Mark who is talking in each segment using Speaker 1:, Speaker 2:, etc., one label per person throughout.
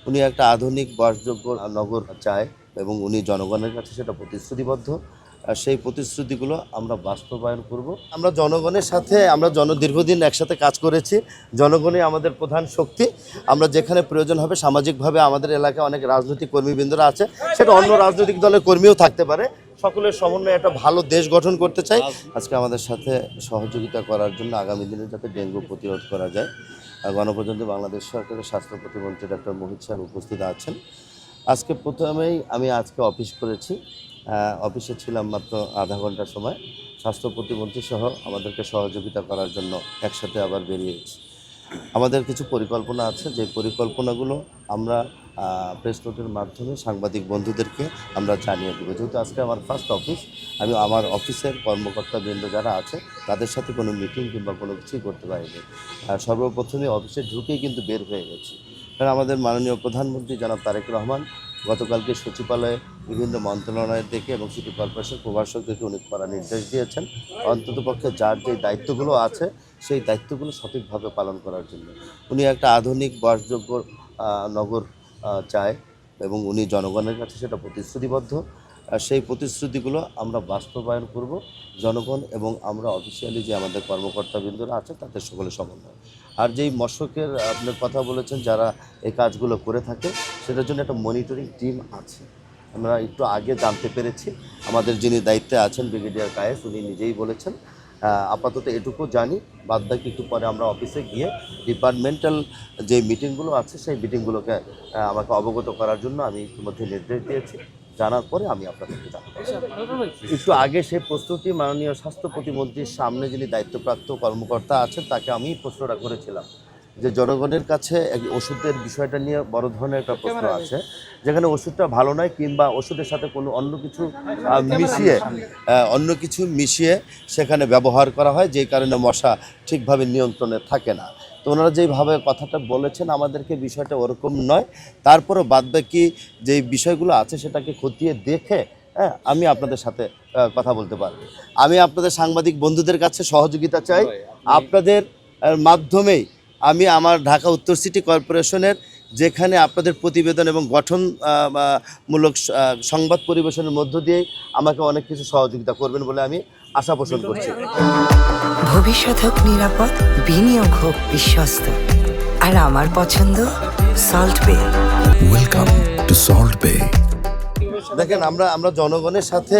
Speaker 1: উনি একটা আধুনিক বাসযোগ্য নগর চায় এবং উনি জনগণের কাছে সেটা প্রতিশ্রুতিবদ্ধ। সেই প্রতিশ্রুতিগুলো আমরা বাস্তবায়ন করব। আমরা জনগণের সাথে দীর্ঘদিন একসাথে কাজ করেছি। জনগণই আমাদের প্রধান শক্তি। আমরা যেখানে প্রয়োজন হবে সামাজিকভাবে আমাদের এলাকায় অনেক রাজনৈতিক কর্মীবৃন্দরা আছে, সেটা অন্য রাজনৈতিক দলের কর্মীও থাকতে পারে। সকলের সমন্বয়ে একটা ভালো দেশ গঠন করতে চাই। আজকে আমাদের সাথে সহযোগিতা করার জন্য আগামী দিনে যাতে ডেঙ্গু প্রতিরোধ করা যায়, গণপ্রজাতন্ত্রী বাংলাদেশ সরকারের স্বাস্থ্য প্রতিমন্ত্রী ডক্টর মোহিত স্যার উপস্থিত আছেন। আজকে প্রথমেই আমি অফিস করেছি। অফিসে ছিলাম মাত্র আধা ঘন্টার সময়। স্বাস্থ্য প্রতিমন্ত্রী সহ আমাদেরকে সহযোগিতা করার জন্য একসাথে আবার বেরিয়েছি। আমাদের কিছু পরিকল্পনা আছে, যে পরিকল্পনাগুলো আমরা প্রেস নোটের মাধ্যমে সাংবাদিক বন্ধুদেরকে আমরা জানিয়ে দেবো। যেহেতু আজকে আমার ফার্স্ট অফিস, আমি আমার অফিসের কর্মকর্তাবৃন্দ যারা আছে তাদের সাথে কোনো মিটিং কিংবা কোনো কিছুই করতে পারিনি। সর্বপ্রথমে অফিসে ঢুকেই কিন্তু বের হয়ে গেছি, কারণ আমাদের মাননীয় প্রধানমন্ত্রী জনাব তারেক রহমান গতকালকে সচিবালয়ে বিভিন্ন মন্ত্রণালয় থেকে এবং সিটি কর্পোরেশন প্রভাষকদেরকে উনি করা নির্দেশ দিয়েছেন, অন্ততপক্ষে যার যে দায়িত্বগুলো আছে সেই দায়িত্বগুলো সঠিকভাবে পালন করার জন্য। উনি একটা আধুনিক বাসযোগ্য নগর চায় এবং উনি জনগণের কাছে সেটা প্রতিশ্রুতিবদ্ধ। সেই প্রতিশ্রুতিগুলো আমরা বাস্তবায়ন করব জনগণ এবং আমরা অফিসিয়ালি যে আমাদের কর্মকর্তাবৃন্দরা আছে তাদের সকলে সমন্বয়। আর যেই মশকের আপনার কথা বলেছেন যারা এই কাজগুলো করে থাকে, সেটার জন্য একটা মনিটরিং টিম আছে। আমরা একটু আগে জানতে পেরেছি, আমাদের যিনি দায়িত্বে আছেন ব্রিগেডিয়ার কায়েস, উনি নিজেই বলেছেন। আপাতত এটুকু জানি, বাদ বাকি একটু পরে আমরা অফিসে গিয়ে ডিপার্টমেন্টাল যে মিটিংগুলো আছে সেই মিটিংগুলোকে আমাকে অবগত করার জন্য আমি ইতিমধ্যে নির্দেশ দিয়েছি। জানার পরে আমি আপনাদেরকে জানাবো। একটু আগে সেই প্রস্তুতি মাননীয় স্বাস্থ্য প্রতিমন্ত্রীর সামনে যিনি দায়িত্বপ্রাপ্ত কর্মকর্তা আছেন তাকে আমি প্রশ্নটা করেছিলাম যে জনগণের কাছে ওষুধের বিষয়টা নিয়ে বড় ধরনের একটা প্রশ্ন আছে, যেখানে ওষুধটা ভালো নয় কিংবা ওষুধের সাথে কোনো অন্য কিছু মিশিয়ে সেখানে ব্যবহার করা হয়, যেই কারণে মশা ঠিকভাবে নিয়ন্ত্রণে থাকে না। তো ওনারা যেইভাবে কথাটা বলেছেন আমাদেরকে, বিষয়টা ওরকম নয়। তারপরও বাদবাকি যে বিষয়গুলো আছে সেটাকে খতিয়ে দেখে আমি আপনাদের সাথে কথা বলতে পারবো। আমি আপনাদের সাংবাদিক বন্ধুদের কাছে সহযোগিতা চাই। আপনাদের মাধ্যমেই আমি আমার ঢাকা উত্তর সিটি কর্পোরেশনের যেখানে আপনাদের প্রতিবেদন এবং গঠনমূলক সংবাদ পরিবেশনের মধ্য দিয়ে আমাকে অনেক কিছু সহযোগিতা করবেন বলে আমি আশা পোষণ করছি।
Speaker 2: ভবিষ্যৎ হোক নিরাপদ, বিনিয়োগ হোক বিশ্বস্ত, আর আমার পছন্দ সল্ট বে।
Speaker 3: ওয়েলকাম টু সল্ট বে।
Speaker 1: দেখেন, আমরা জনগণের সাথে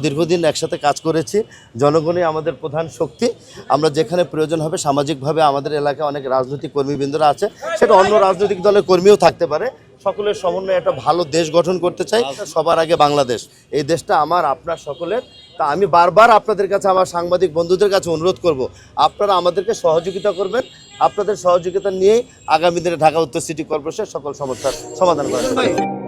Speaker 1: দীর্ঘদিন একসাথে কাজ করেছি। জনগণই আমাদের প্রধান শক্তি। আমরা যেখানে প্রয়োজন হবে সামাজিকভাবে আমাদের এলাকায় অনেক রাজনৈতিক কর্মীবৃন্দরা আছে, সেটা অন্য রাজনৈতিক দলের কর্মীও থাকতে পারে। সকলের সমন্বয়ে একটা ভালো দেশ গঠন করতে চাই। সবার আগে বাংলাদেশ, এই দেশটা আমার আপনার সকলের। তা আমি বারবার আপনাদের কাছে, আমার সাংবাদিক বন্ধুদের কাছে অনুরোধ করব, আপনারা আমাদেরকে সহযোগিতা করবেন। আপনাদের সহযোগিতা নিয়েই আগামী দিনে ঢাকা উত্তর সিটি কর্পোরেশনের সকল সমস্যার সমাধান করা যাবে।